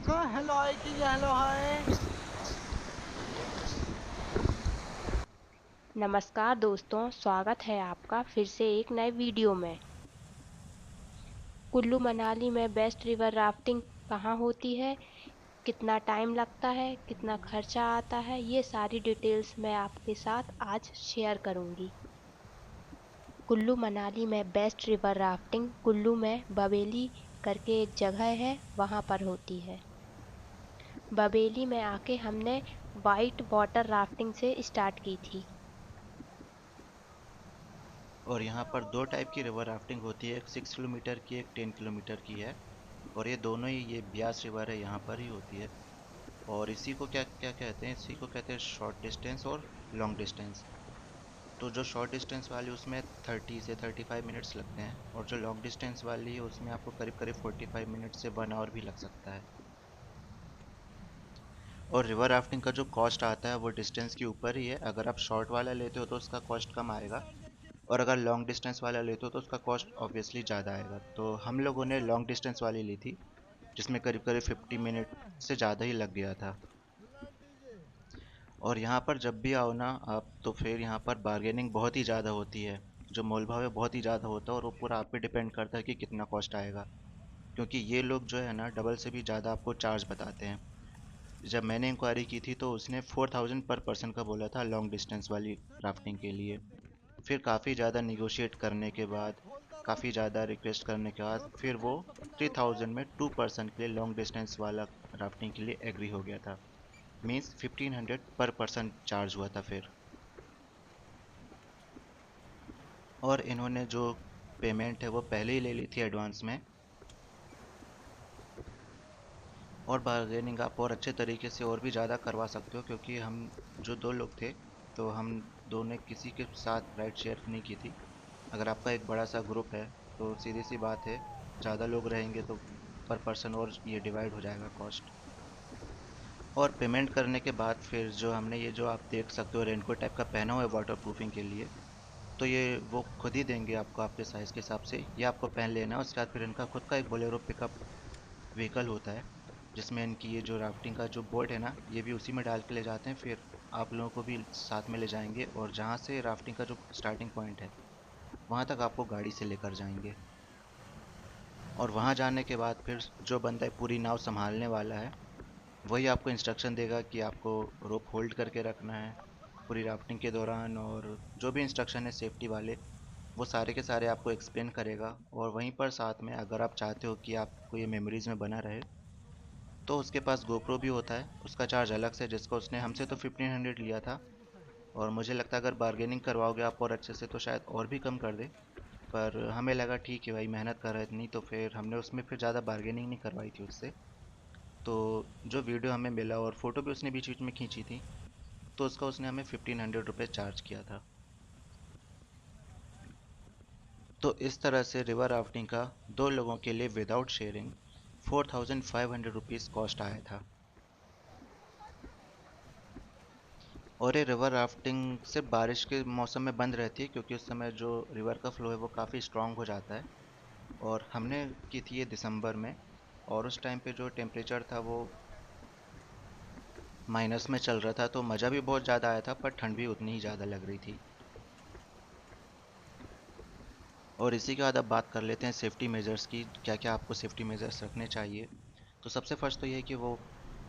देखो hello hi की hello hi. नमस्कार दोस्तों, स्वागत है आपका फिर से एक नए वीडियो में। कुल्लू मनाली में बेस्ट रिवर राफ्टिंग कहाँ होती है, कितना टाइम लगता है, कितना खर्चा आता है, ये सारी डिटेल्स मैं आपके साथ आज शेयर करूंगी। कुल्लू मनाली में बेस्ट रिवर राफ्टिंग कुल्लू में बबेली करके एक जगह है, वहाँ पर होती है। बबेली में आके हमने वाइट वाटर राफ्टिंग से स्टार्ट की थी। और यहाँ पर दो टाइप की रिवर राफ्टिंग होती है, एक 6 किलोमीटर की, एक 10 किलोमीटर की है। और ये दोनों ही, ये ब्यास रिवर है, यहाँ पर ही होती है। और इसी को क्या क्या कहते हैं, इसी को कहते हैं शॉर्ट डिस्टेंस और लॉन्ग डिस्टेंस। तो जो शॉर्ट डिस्टेंस वाली उसमें 30 से 35 मिनट्स लगते हैं, और जो लॉन्ग डिस्टेंस वाली है उसमें आपको करीब करीब 45 मिनट से 1 आवर भी लग सकता है। और रिवर राफ्टिंग का जो कॉस्ट आता है वो डिस्टेंस के ऊपर ही है। अगर आप शॉर्ट वाला लेते हो तो उसका कॉस्ट कम आएगा, और अगर लॉन्ग डिस्टेंस वाला लेते हो तो उसका कॉस्ट ऑब्वियसली ज़्यादा आएगा। तो हम लोगों ने लॉन्ग डिस्टेंस वाली ली थी, जिसमें करीब करीब 50 मिनट से ज़्यादा ही लग गया था। और यहाँ पर जब भी आओ ना आप, तो फिर यहाँ पर बार्गेनिंग बहुत ही ज़्यादा होती है। जो मोल भाव है बहुत ही ज़्यादा होता है, और वो पूरा आप पे डिपेंड करता है कि कितना कॉस्ट आएगा। क्योंकि ये लोग जो है ना डबल से भी ज़्यादा आपको चार्ज बताते हैं। जब मैंने इंक्वायरी की थी तो उसने 4000 पर पर्सन का बोला था लॉन्ग डिस्टेंस वाली राफ्टिंग के लिए। फिर काफ़ी ज़्यादा निगोशिएट करने के बाद, काफ़ी ज़्यादा रिक्वेस्ट करने के बाद, फिर वो 3000 में 2 पर्सन के लिए लॉन्ग डिस्टेंस वाला राफ्टिंग के लिए एग्री हो गया था। मीन्स 1500 पर पर्सन चार्ज हुआ था फिर। और इन्होंने जो पेमेंट है वो पहले ही ले ली थी एडवांस में। और बार्गेनिंग आप और अच्छे तरीके से और भी ज़्यादा करवा सकते हो, क्योंकि हम जो दो लोग थे, तो हम दो ने किसी के साथ राइड शेयर नहीं की थी। अगर आपका एक बड़ा सा ग्रुप है तो सीधी सी बात है, ज़्यादा लोग रहेंगे तो पर पर्सन और ये डिवाइड हो जाएगा कॉस्ट। और पेमेंट करने के बाद फिर जो हमने, ये जो आप देख सकते हो रेनकोट टाइप का पहना हुआ है वाटर प्रूफिंग के लिए, तो ये वो खुद ही देंगे आपको आपके साइज़ के हिसाब से। ये आपको पहन लेना है। उसके बाद फिर इनका खुद का एक बोलेरो पिकअप व्हीकल होता है, जिसमें इनकी ये जो राफ्टिंग का जो बोट है ना, ये भी उसी में डाल के ले जाते हैं। फिर आप लोगों को भी साथ में ले जाएंगे, और जहाँ से राफ्टिंग का जो स्टार्टिंग पॉइंट है वहाँ तक आपको गाड़ी से लेकर जाएंगे। और वहाँ जाने के बाद फिर जो बंदा पूरी नाव संभालने वाला है, वही आपको इंस्ट्रक्शन देगा कि आपको रोप होल्ड करके रखना है पूरी राफ्टिंग के दौरान। और जो भी इंस्ट्रक्शन है सेफ्टी वाले, वो सारे के सारे आपको एक्सप्लेन करेगा। और वहीं पर साथ में अगर आप चाहते हो कि आपको ये मेमोरीज में बना रहे, तो उसके पास गोप्रो भी होता है। उसका चार्ज अलग से, जिसका उसने हमसे तो 1500 लिया था। और मुझे लगता है अगर बार्गेनिंग करवाओगे आप और अच्छे से तो शायद और भी कम कर दे। पर हमें लगा ठीक है भाई, मेहनत कर रहे थे, नहीं तो फिर हमने उसमें फिर ज़्यादा बार्गेनिंग नहीं करवाई थी उससे। तो जो वीडियो हमें मिला और फ़ोटो भी उसने बीच बीच में खींची थी, तो उसका उसने हमें 1500 रुपये चार्ज किया था। तो इस तरह से रिवर राफ्टिंग का दो लोगों के लिए विदाउट शेयरिंग 4500 रुपीज़ कॉस्ट आया था। और ये रिवर राफ्टिंग सिर्फ बारिश के मौसम में बंद रहती है, क्योंकि उस समय जो रिवर का फ्लो है वो काफ़ी स्ट्रांग हो जाता है। और हमने की थी ये दिसंबर में, और उस टाइम पे जो टेम्परेचर था वो माइनस में चल रहा था। तो मज़ा भी बहुत ज़्यादा आया था, पर ठंड भी उतनी ही ज़्यादा लग रही थी। और इसी के बाद अब बात कर लेते हैं सेफ्टी मेजर्स की, क्या क्या आपको सेफ्टी मेजर्स रखने चाहिए। तो सबसे फर्स्ट तो ये है कि वो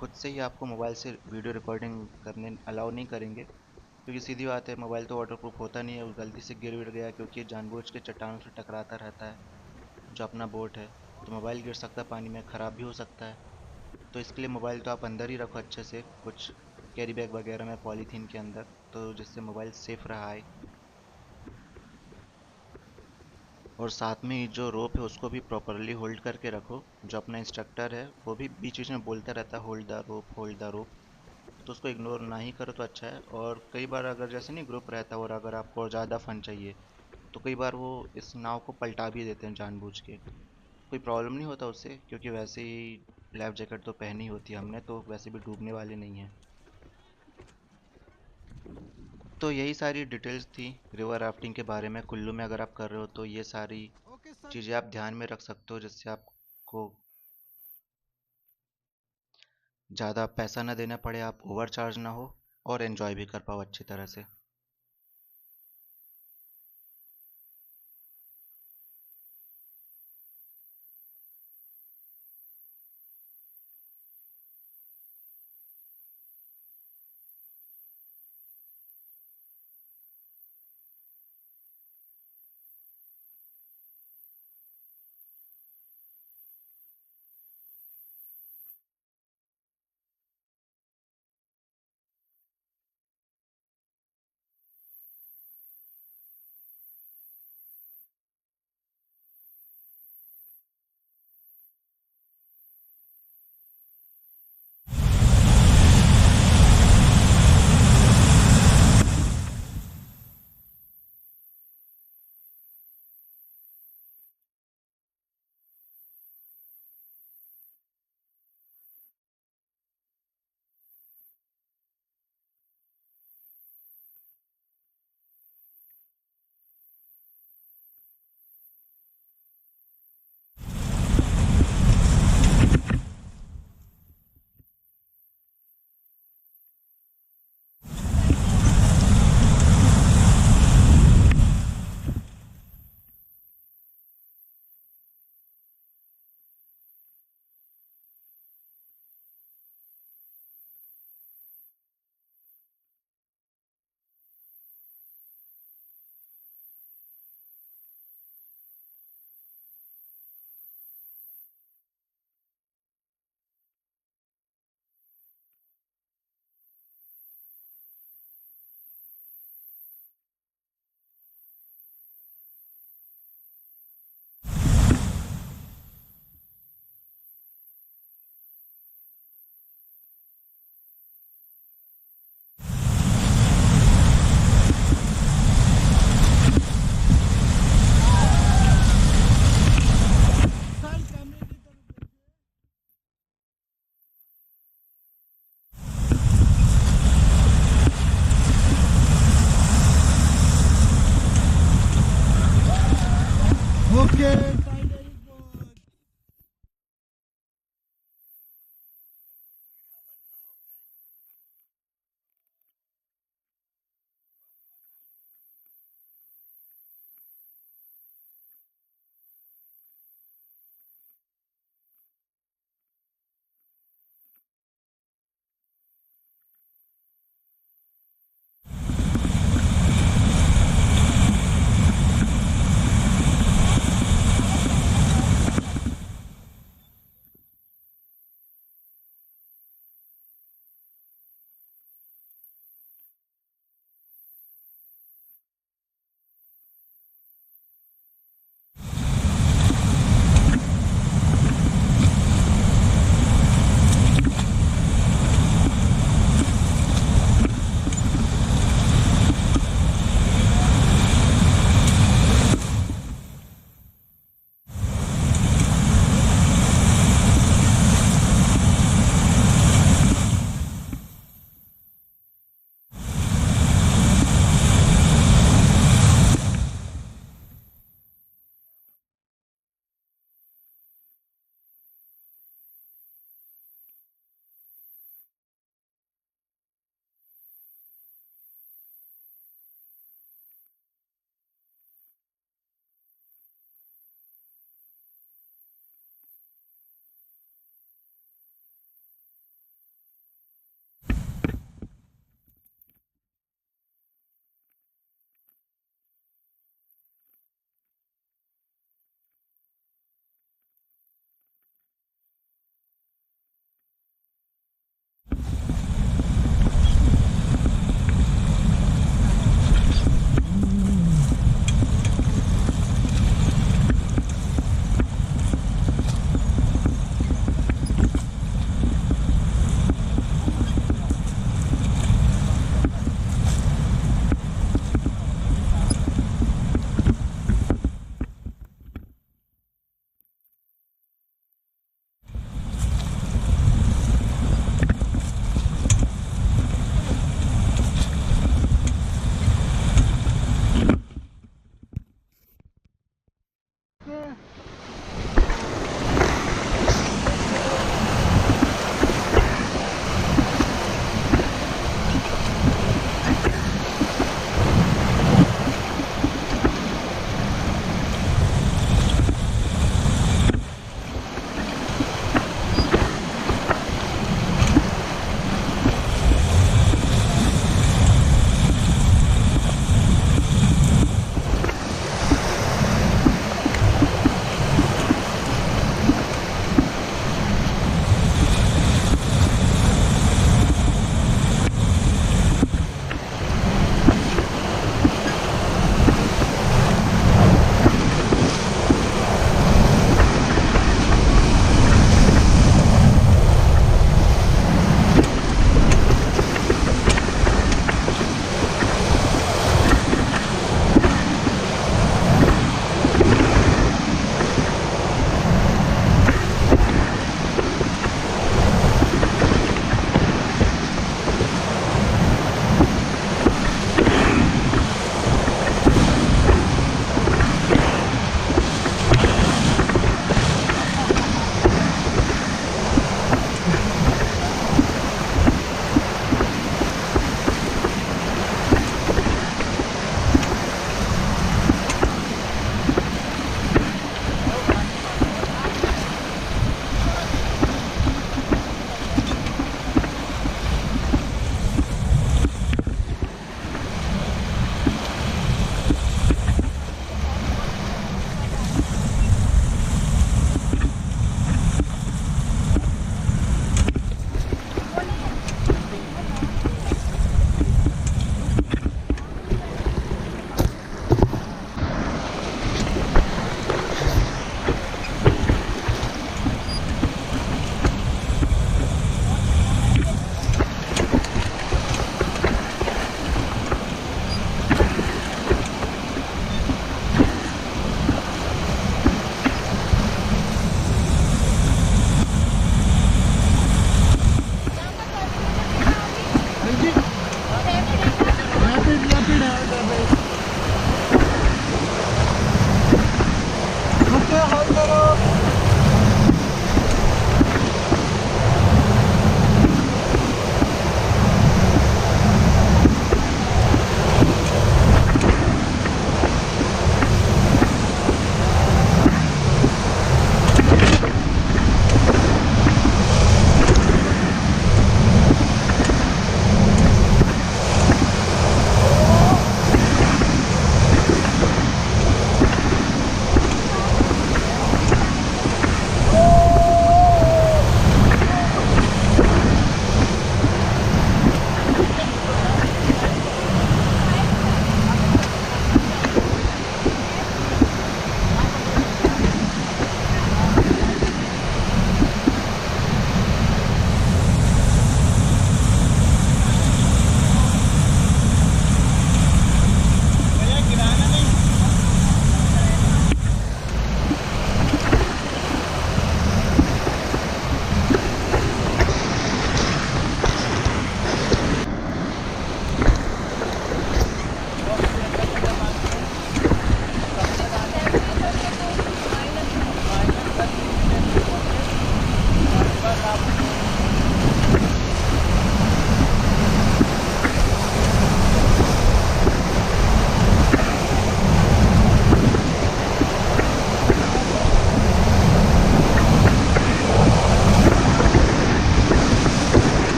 खुद से ही आपको मोबाइल से वीडियो रिकॉर्डिंग करने अलाउ नहीं करेंगे। क्योंकि सीधी बात है, मोबाइल तो वाटरप्रूफ होता नहीं है, वो गलती से गिर विर गया, क्योंकि ये जानबूझ के चट्टानों से टकराता रहता है जो अपना बोट है। तो मोबाइल गिर सकता है पानी में, ख़राब भी हो सकता है। तो इसके लिए मोबाइल तो आप अंदर ही रखो अच्छे से, कुछ कैरी बैग वगैरह में पॉलीथीन के अंदर, तो जिससे मोबाइल सेफ रहा है। और साथ में ही जो रोप है उसको भी प्रॉपरली होल्ड करके रखो। जो अपना इंस्ट्रक्टर है वो भी बीच बीच में बोलता रहता है hold the rope, hold the rope. तो उसको इग्नोर ना ही करो तो अच्छा है। और कई बार अगर जैसे नहीं ग्रुप रहता है और अगर आपको और ज़्यादा फन चाहिए, तो कई बार वो इस नाव को पलटा भी देते हैं जानबूझ के। कोई प्रॉब्लम नहीं होता उससे, क्योंकि वैसे ही लाइफ जैकेट तो पहनी होती है हमने, तो वैसे भी डूबने वाले नहीं हैं। तो यही सारी डिटेल्स थी रिवर राफ्टिंग के बारे में। कुल्लू में अगर आप कर रहे हो तो ये सारी चीज़ें आप ध्यान में रख सकते हो, जिससे आपको ज़्यादा पैसा ना देना पड़े, आप ओवर चार्ज ना हो और एंजॉय भी कर पाओ अच्छी तरह से।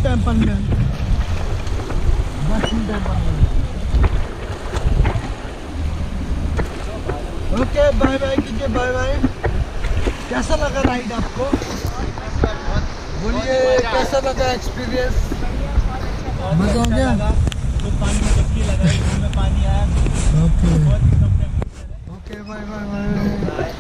टेम्पल में, वैष्णो टेम्पल में। ओके, बाय बाय कीजिए, बाय बाय। कैसा लगा राइड आपको? बोलिए कैसा लगा एक्सपीरियंस? मजा आ गया? तो पानी में डुबकी लगाई, मुंह में पानी आया। Okay okay, bye bye bye.